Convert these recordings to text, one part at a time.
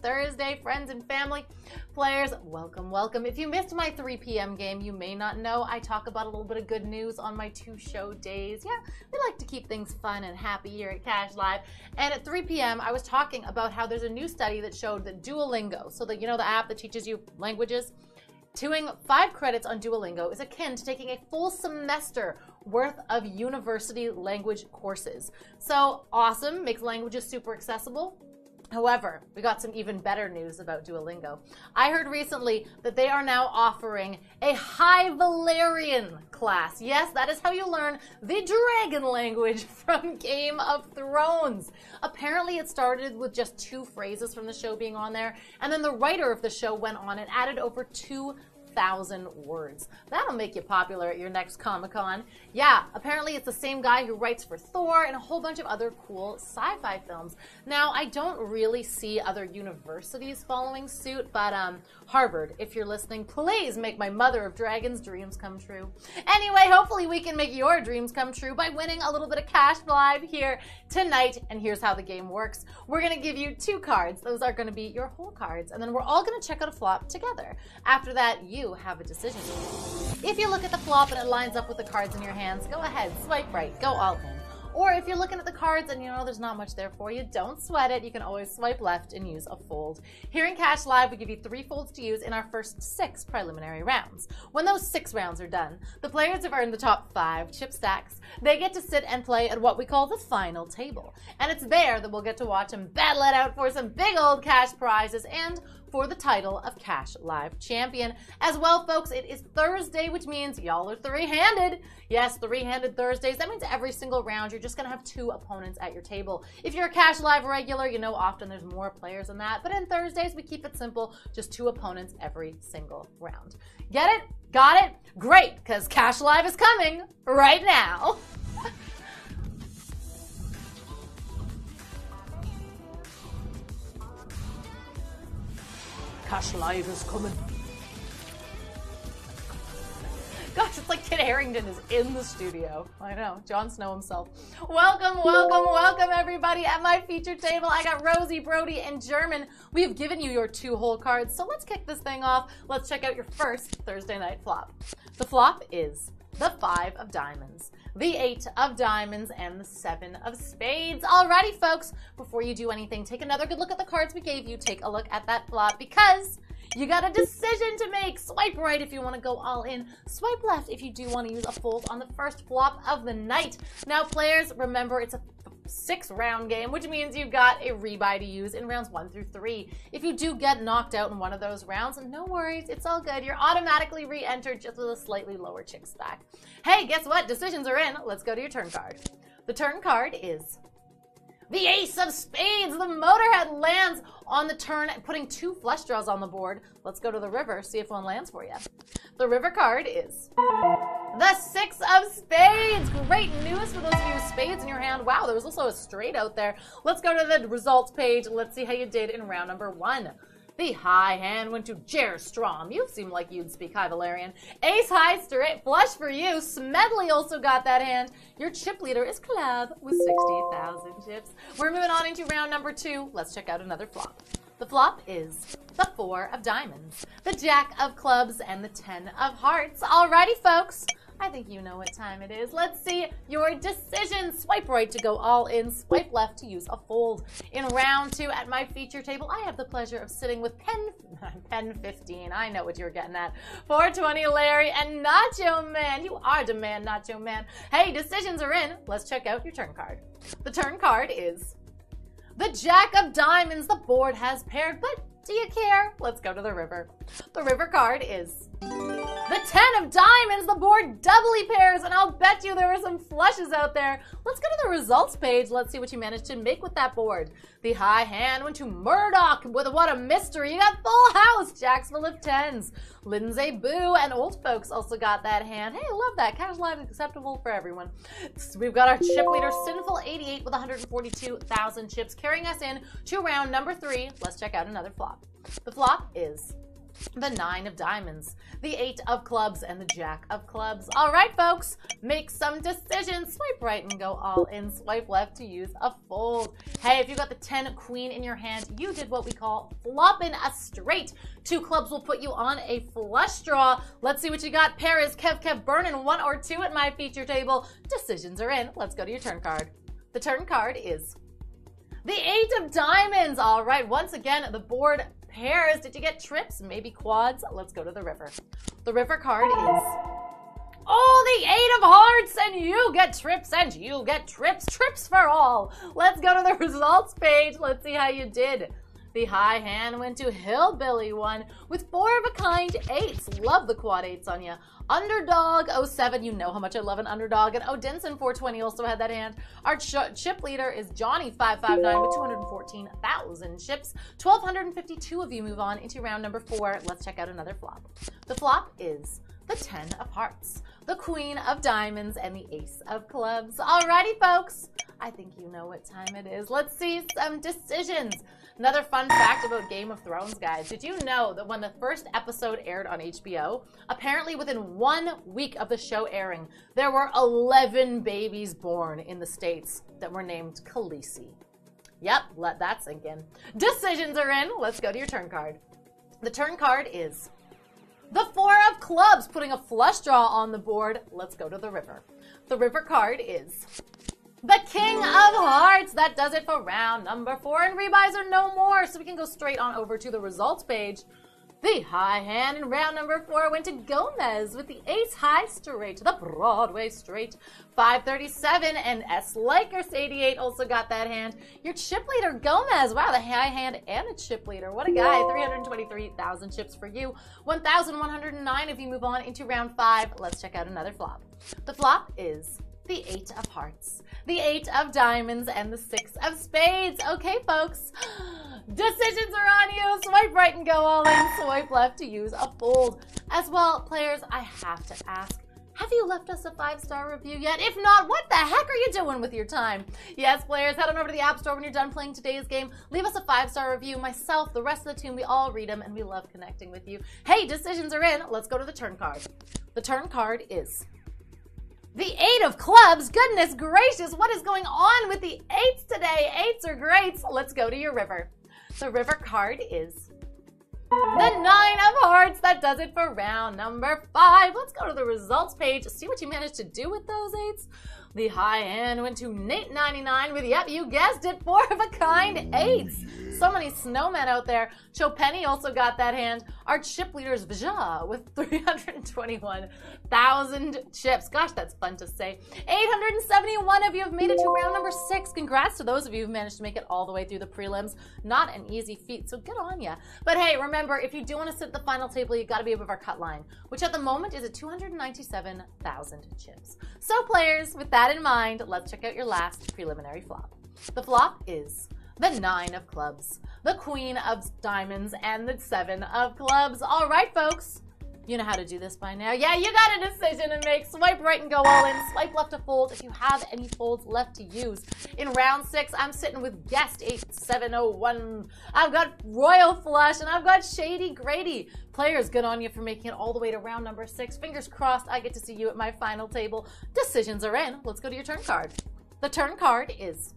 Thursday, friends and family. Players, welcome, welcome. If you missed my 3 p.m. game, you may not know I talk about a little bit of good news on my 2 show days. Yeah, we like to keep things fun and happy here at Cash Live. And at 3 p.m., I was talking about how there's a new study that showed that Duolingo, so that, you know, the app that teaches you languages, doing 5 credits on Duolingo is akin to taking a full semester worth of university language courses. So awesome, makes languages super accessible. However, we got some even better news about Duolingo. I heard recently that they are now offering a High Valyrian class. Yes, that is how you learn the dragon language from Game of Thrones. Apparently, it started with just 2 phrases from the show being on there, and then the writer of the show went on and added over 2,000 words. That'll make you popular at your next Comic-Con. Yeah, apparently it's the same guy who writes for Thor and a whole bunch of other cool sci-fi films. Now, I don't really see other universities following suit, but Harvard, if you're listening, please make my Mother of Dragons dreams come true. Anyway, hopefully we can make your dreams come true by winning a little bit of Cash Live here tonight, and here's how the game works. We're going to give you 2 cards. Those are going to be your whole cards, and then we're all going to check out a flop together. After that, you have a decision to make. If you look at the flop and it lines up with the cards in your hands, go ahead, swipe right, go all in. Or if you're looking at the cards and you know there's not much there for you, don't sweat it. You can always swipe left and use a fold. Here in Cash Live, we give you 3 folds to use in our first 6 preliminary rounds. When those 6 rounds are done, the players have earned the top 5 chip stacks. They get to sit and play at what we call the final table. And it's there that we'll get to watch them battle it out for some big old cash prizes and for the title of Cash Live Champion. As well, folks, it is Thursday, which means y'all are 3-handed. Yes, 3-handed Thursdays. That means every single round you're just going to have 2 opponents at your table. If you're a Cash Live regular, you know often there's more players than that. But in Thursdays, we keep it simple, just 2 opponents every single round. Get it? Got it? Great, because Cash Live is coming right now. Cash Live is coming. Gosh, it's like Kit Harington is in the studio. I know, Jon Snow himself. Welcome, welcome, welcome everybody at my feature table. I got Rosie, Brody, and German. We have given you your 2 whole cards, so let's kick this thing off. Let's check out your first Thursday night flop. The flop is the 5 of diamonds, the 8 of diamonds, and the 7 of spades. Alrighty, folks, before you do anything, take another good look at the cards we gave you. Take a look at that flop because you got a decision to make. Swipe right if you want to go all in. Swipe left if you do want to use a fold on the first flop of the night. Now, players, remember it's a 6-round game, which means you've got a rebuy to use in rounds 1 through 3. If you do get knocked out in one of those rounds, no worries, it's all good. You're automatically re-entered just with a slightly lower chip stack. Hey, guess what? Decisions are in. Let's go to your turn card. The turn card is the Ace of Spades. The Motorhead lands on the turn, putting 2 flush draws on the board. Let's go to the river, see if one lands for you. The river card is the 6 of Spades. Great news for those of you with spades in your hand. Wow, there was also a straight out there. Let's go to the results page. Let's see how you did in round number 1. The high hand went to Jer Strom. You seem like you'd speak High Valyrian. Ace high straight flush for you. Smedley also got that hand. Your chip leader is Club with 60,000 chips. We're moving on into round number 2. Let's check out another flop. The flop is the 4 of diamonds, the Jack of clubs, and the 10 of hearts. Alrighty, folks. I think you know what time it is. Let's see your decision. Swipe right to go all in. Swipe left to use a fold. In round 2 at my feature table, I have the pleasure of sitting with Pen 15. I know what you're getting at. 420 Larry and Nacho Man. You are the man, Nacho Man. Hey, decisions are in. Let's check out your turn card. The turn card is the Jack of diamonds. The board has paired, but do you care? Let's go to the river. The river card is the 10 of diamonds. The board doubly pairs, and I'll bet you there were some flushes out there. Let's go to the results page. Let's see what you managed to make with that board. The high hand went to Murdoch with what a mystery. You got full house, jacks full of 10s. Lindsay Boo and old folks also got that hand. Hey, I love that. Cash Live is acceptable for everyone. So we've got our chip leader, Sinful 88 with 142,000 chips, carrying us in to round number 3. Let's check out another flop. The flop is the 9 of diamonds, the 8 of clubs, and the jack of clubs. All right, folks, make some decisions. Swipe right and go all in. Swipe left to use a fold. Hey, if you got the 10 queen in your hand, you did what we call flopping a straight. 2 clubs will put you on a flush draw. Let's see what you got. Pair is Kev burning 1 or 2 at my feature table. Decisions are in. Let's go to your turn card. The turn card is the 8 of diamonds. All right, once again, the board pairs. Did you get trips? Maybe quads? Let's go to the river. The river card is, oh, the 8 of hearts, and you get trips, and you get trips. Trips for all. Let's go to the results page. Let's see how you did. The high hand went to Hillbilly 1 with 4 of a kind 8s. Love the quad 8s on you. Underdog 07, you know how much I love an underdog. And Odinson 420 also had that hand. Our chip leader is Johnny 559 with 214,000 chips. 1,252 of you move on into round number 4. Let's check out another flop. The flop is the 10 of hearts, the queen of diamonds, and the ace of clubs. Alrighty, folks. I think you know what time it is. Let's see some decisions. Another fun fact about Game of Thrones, guys. Did you know that when the first episode aired on HBO, apparently within 1 week of the show airing, there were 11 babies born in the States that were named Khaleesi? Yep, let that sink in. Decisions are in. Let's go to your turn card. The turn card is the 4 of clubs, putting a flush draw on the board. Let's go to the river. The river card is the king of hearts. That does it for round number 4. And rebuys are no more, so we can go straight on over to the results page. The high hand in round number 4 went to Gomez with the ace high straight, the Broadway straight. 537, and S. Lakers 88 also got that hand. Your chip leader, Gomez. Wow, the high hand and a chip leader. What a guy. 323,000 chips for you. 1,109 if you move on into round 5. Let's check out another flop. The flop is the 8 of hearts, the 8 of diamonds, and the 6 of spades. Okay, folks, decisions are on you. Swipe right and go all in. Swipe left to use a fold. As well, players, I have to ask, have you left us a 5-star review yet? If not, what the heck are you doing with your time? Yes, players, head on over to the App Store when you're done playing today's game. Leave us a 5-star review. Myself, the rest of the team, we all read them, and we love connecting with you. Hey, decisions are in. Let's go to the turn card. The turn card is the 8 of clubs. Goodness gracious, what is going on with the 8s today? 8s are great. Let's go to your river. The river card is the 9 of hearts. That does it for round number 5. Let's go to the results page to see what you managed to do with those 8s. The high hand went to Nate 99 with, yep, you guessed it, 4 of a kind 8s. So many snowmen out there. Chopeni also got that hand. Our chip leader is Vija with 321,000 chips. Gosh, that's fun to say. 871 of you have made it to round number 6. Congrats to those of you who managed to make it all the way through the prelims. Not an easy feat, so good on ya. But hey, remember, if you do want to sit at the final table, you got to be above our cut line, which at the moment is at 297,000 chips. So players, with that in mind, let's check out your last preliminary flop. The flop is the 9 of clubs, the queen of diamonds, and the 7 of clubs. All right, folks. You know how to do this by now. Yeah, you got a decision to make. Swipe right and go all in. Swipe left to fold if you have any folds left to use. In round 6, I'm sitting with Guest 8701. I've got Royal Flush, and I've got Shady Grady. Players, good on you for making it all the way to round number 6. Fingers crossed I get to see you at my final table. Decisions are in. Let's go to your turn card. The turn card is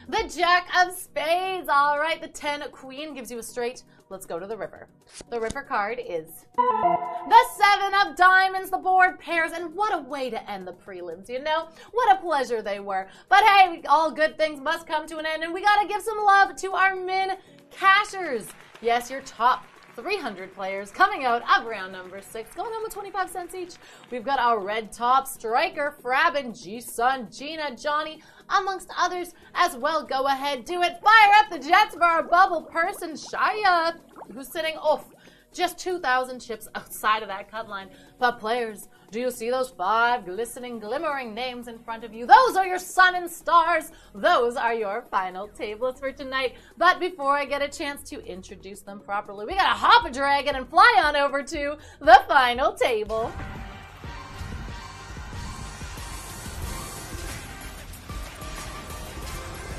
the Jack of Spades. All right, the 10 queen gives you a straight. Let's go to the river. The river card is the 7 of diamonds. The board pairs, and what a way to end the prelims, you know? What a pleasure they were. But hey, all good things must come to an end, and we gotta give some love to our min cashers. Yes, your top 300 players coming out of round number 6, going home with 25 cents each. We've got our red top striker, Frabin, G-Sun, Gina, Johnny, amongst others as well. Go ahead, do it. Fire up the jets for our bubble person, Shaya, who's sitting off just 2,000 chips outside of that cut line. But players, do you see those 5 glistening, glimmering names in front of you? Those are your sun and stars. Those are your final tables for tonight. But before I get a chance to introduce them properly, we gotta hop a dragon and fly on over to the final table.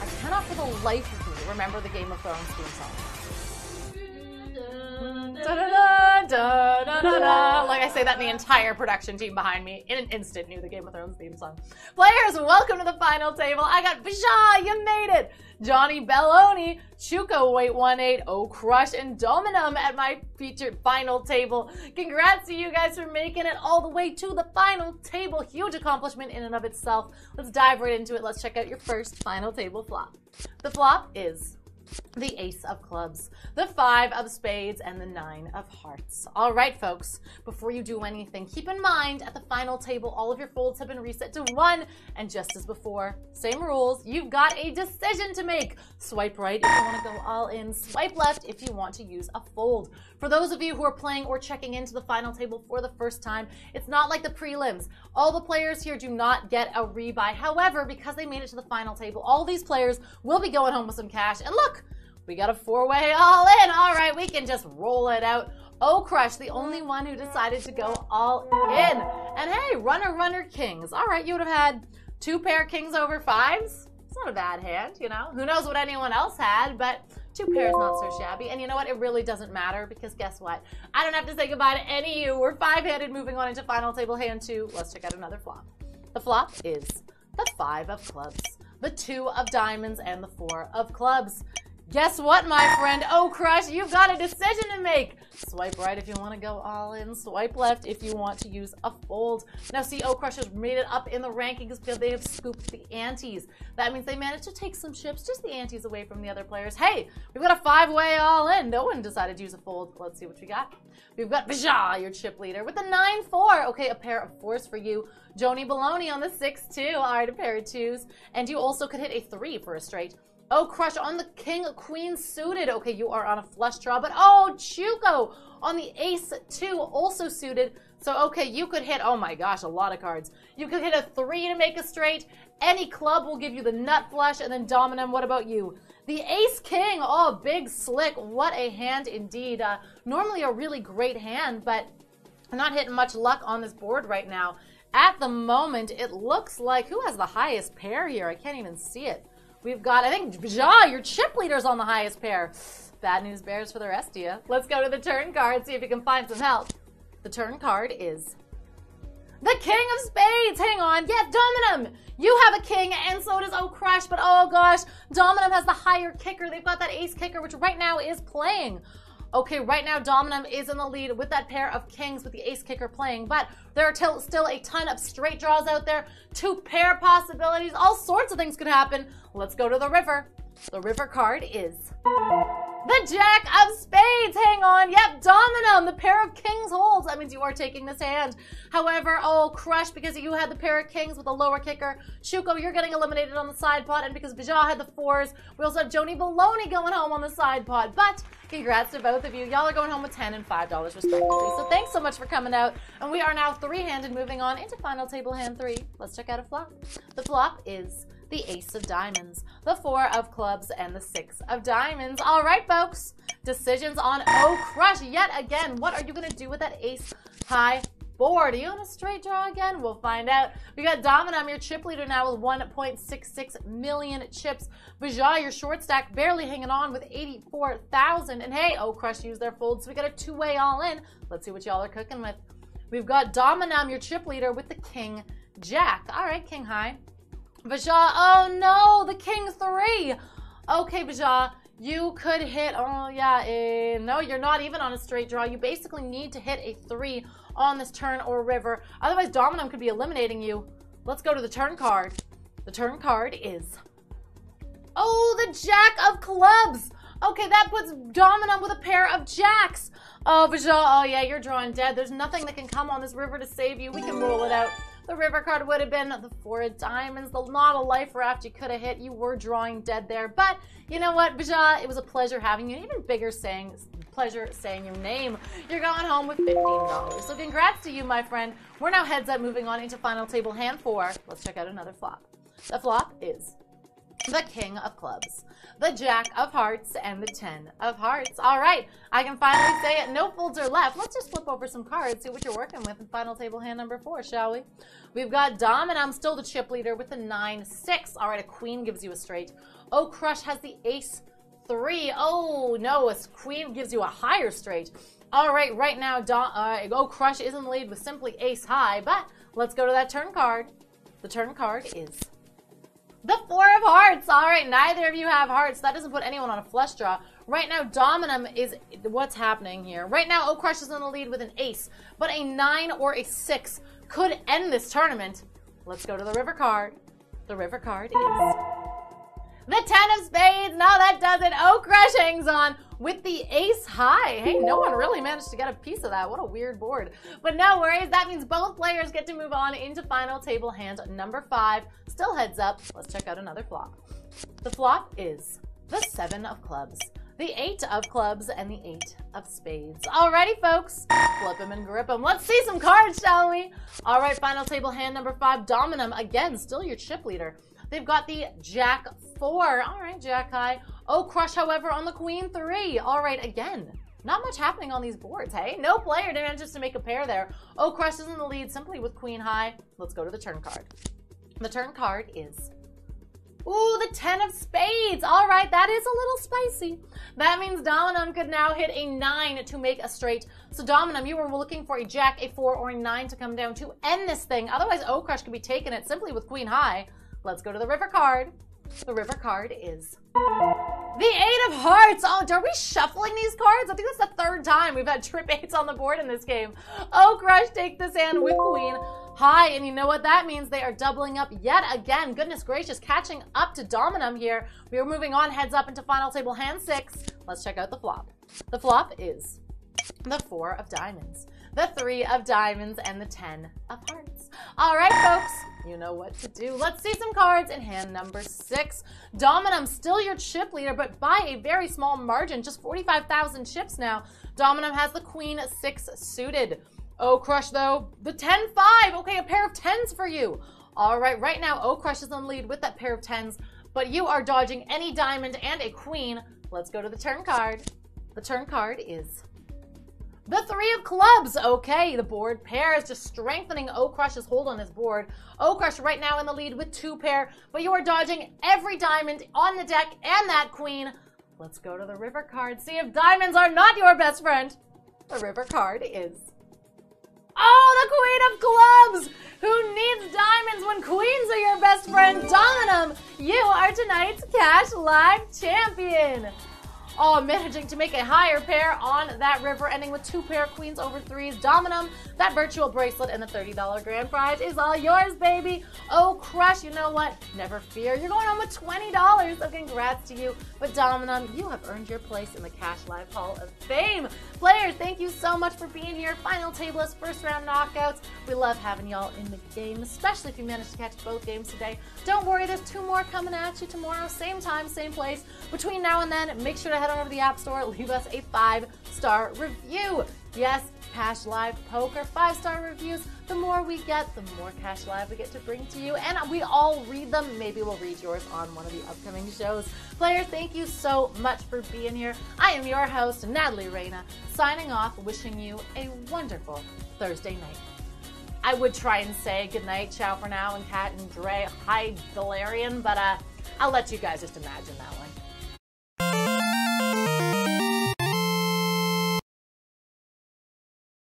I cannot for the life of me remember the Game of Thrones theme song. Da-da-da! da, da, da, da. Like I say that, the entire production team behind me in an instant knew the Game of Thrones theme song. Players, welcome to the final table. I got Baja, you made it. Johnny Belloni, Chuko, Wait 18, Oh Crush, and Dominum at my featured final table. Congrats to you guys for making it all the way to the final table. Huge accomplishment in and of itself. Let's dive right into it. Let's check out your first final table flop. The flop is the Ace of Clubs, the 5 of Spades, and the 9 of Hearts. All right, folks, before you do anything, keep in mind at the final table, all of your folds have been reset to 1, and just as before, same rules, you've got a decision to make. Swipe right if you want to go all in, swipe left if you want to use a fold. For those of you who are playing or checking into the final table for the first time, it's not like the prelims. All the players here do not get a rebuy. However, because they made it to the final table, all these players will be going home with some cash. And look, we got a 4-way all in. All right, we can just roll it out. Oh Crush, the only one who decided to go all in. And hey, runner, kings. All right, you would have had 2 pair kings over 5s. It's not a bad hand, you know. Who knows what anyone else had, but 2 pairs not so shabby. And you know what? It really doesn't matter because guess what? I don't have to say goodbye to any of you. We're 5-handed moving on into final table hand 2. Let's check out another flop. The flop is the 5 of Clubs, the 2 of Diamonds, and the 4 of Clubs. Guess what, my friend? Oh Crush, you've got a decision to make. Swipe right if you want to go all in. Swipe left if you want to use a fold. Now see, Oh Crush has made it up in the rankings because they have scooped the antes. That means they managed to take some chips, just the antes, away from the other players. Hey, we've got a 5-way all in. No one decided to use a fold. Let's see what we got. We've got Baja, your chip leader, with the 9-4. Okay, a pair of 4s for you. Joni Baloney on the 6-2. All right, a pair of 2s. And you also could hit a 3 for a straight. Oh Crush on the King Queen suited. Okay, you are on a flush draw, but oh, Chuko on the Ace 2 also suited. So okay, you could hit, oh my gosh, a lot of cards. You could hit a 3 to make a straight. Any club will give you the nut flush, and then Dominum, what about you? The Ace King, oh, big slick. What a hand indeed. Normally a really great hand, but I'm not hitting much luck on this board right now. At the moment, it looks like, who has the highest pair here? I can't even see it. We've got, I think, Baja, your chip leader's on the highest pair. Bad news bears for the rest of you. Let's go to the turn card, see if you can find some help. The turn card is the King of Spades. Hang on. Yeah, Dominum. You have a king, and so does Oh Crush, but oh gosh, Dominum has the higher kicker. They've got that ace kicker, which right now is playing. Okay, right now Dominum is in the lead with that pair of kings with the ace kicker playing, but there are still a ton of straight draws out there, 2 pair possibilities, all sorts of things could happen. Let's go to the river. The river card is the Jack of Spades. Hang on. Yep, Dominum, the pair of kings holds. That means you are taking this hand. However, oh Crush, because you had the pair of kings with a lower kicker. Chuko, you're getting eliminated on the side pot, and because Baja had the 4s, we also have Joni Baloney going home on the side pot. But congrats to both of you. Y'all are going home with $10 and $5 respectively. So thanks so much for coming out. And we are now 3-handed moving on into final table hand 3. Let's check out a flop. The flop is the Ace of Diamonds, the 4 of Clubs, and the 6 of Diamonds. All right, folks. Decisions on Oh Crush yet again. What are you going to do with that ace high board? Are you on a straight draw again? We'll find out. We got Dominum, your chip leader now with 1.66 million chips. Baja, your short stack, barely hanging on with 84,000. And hey, Oh Crush used their fold, so we got a 2-way all in. Let's see what y'all are cooking with. We've got Dominum, your chip leader, with the King Jack. All right, King high. Baja, oh no, the King 3. Okay, Baja, you could hit, oh yeah, no, you're not even on a straight draw. You basically need to hit a 3 on this turn or river. Otherwise, Dominum could be eliminating you. Let's go to the turn card. The turn card is, oh, the Jack of Clubs. Okay, that puts Dominum with a pair of jacks. Oh, Baja, oh yeah, you're drawing dead. There's nothing that can come on this river to save you. We can roll it out. The river card would have been the 4 of Diamonds, the not a life raft you could have hit. You were drawing dead there. But you know what, Baja, it was a pleasure having you. Even bigger pleasure saying your name. You're going home with $15. So congrats to you, my friend. We're now heads up moving on into final table hand 4. Let's check out another flop. The flop is the King of Clubs, the Jack of Hearts, and the 10 of Hearts. All right, I can finally say it. No folds are left. Let's just flip over some cards, see what you're working with in final table hand number 4, shall we? We've got Dominum, still the chip leader, with the 9-6. All right, a queen gives you a straight. Oh Crush has the ace 3. Oh no, a queen gives you a higher straight. All right, right now, Crush is in the lead with simply ace high, but let's go to that turn card. The turn card is the 4 of hearts. All right, neither of you have hearts. That doesn't put anyone on a flush draw. Right now, Dominum is what's happening here. Right now, Crush is in the lead with an ace, but a 9 or a 6 could end this tournament. Let's go to the river card. The river card is the 10 of spades. No, that doesn't. Crush hangs on with the ace high. Hey, no one really managed to get a piece of that. What a weird board. But no worries. That means both players get to move on into final table hand number 5. Still heads up. Let's check out another flop. The flop is the 7 of clubs, the 8 of clubs, and the 8 of spades. Alrighty, folks. Flip them and grip them. Let's see some cards, shall we? All right, final table hand number 5. Dominum, again, still your chip leader. They've got the Jack 4. All right, Jack high. Crush, however, on the Queen 3. All right, again, not much happening on these boards, hey? No player manages to make a pair there. Crush is in the lead simply with Queen high. Let's go to the turn card. The turn card is, the 10 of spades. All right, that is a little spicy. That means Dominum could now hit a 9 to make a straight. So Dominum, you were looking for a Jack, a 4, or a 9 to come down to end this thing. Otherwise, Crush could be taking it simply with Queen high. Let's go to the river card. The river card is the 8 of hearts. Are we shuffling these cards? I think that's the 3rd time we've had trip 8s on the board in this game. Crush take this hand with Queen high, and you know what that means? They are doubling up yet again. Goodness gracious, catching up to Dominum here. We are moving on, heads up into final table hand 6. Let's check out the flop. The flop is the 4 of diamonds, the 3 of diamonds, and the 10 of hearts. All right, folks, you know what to do. Let's see some cards in hand number 6. Dominum, still your chip leader, but by a very small margin, just 45,000 chips now. Dominum has the Queen 6 suited. Crush, though, the 10-5. Okay, a pair of 10s for you. All right, right now, Crush is in the lead with that pair of 10s, but you are dodging any diamond and a queen. Let's go to the turn card. The turn card is the 3 of clubs. Okay, the board pair is just strengthening Crush's hold on his board. Crush right now in the lead with 2 pair, but you are dodging every diamond on the deck and that queen. Let's go to the river card. See if diamonds are not your best friend. The river card is the Queen of clubs. Who needs diamonds when queens are your best friend? Dominum, you are tonight's Cash Live champion. Managing to make a higher pair on that river, ending with 2 pair queens over 3s. Dominum, that virtual bracelet and the $30 grand prize is all yours, baby. Crush, you know what? Never fear. You're going home with $20, so congrats to you. But Dominum, you have earned your place in the Cash Live Hall of Fame. Players, thank you so much for being here. Final tablist, first round knockouts. We love having y'all in the game, especially if you managed to catch both games today. Don't worry, there's 2 more coming at you tomorrow. Same time, same place. Between now and then, make sure to head on over to the App Store, leave us a 5-star review. Yes, Cash Live Poker, 5-star reviews. The more we get, the more Cash Live we get to bring to you, and we all read them. Maybe we'll read yours on one of the upcoming shows. Players, thank you so much for being here. I am your host, Natalie Reina, signing off, wishing you a wonderful Thursday night. I would try and say goodnight, ciao for now, and Kat and Dre, hi Valerian, but I'll let you guys just imagine that one.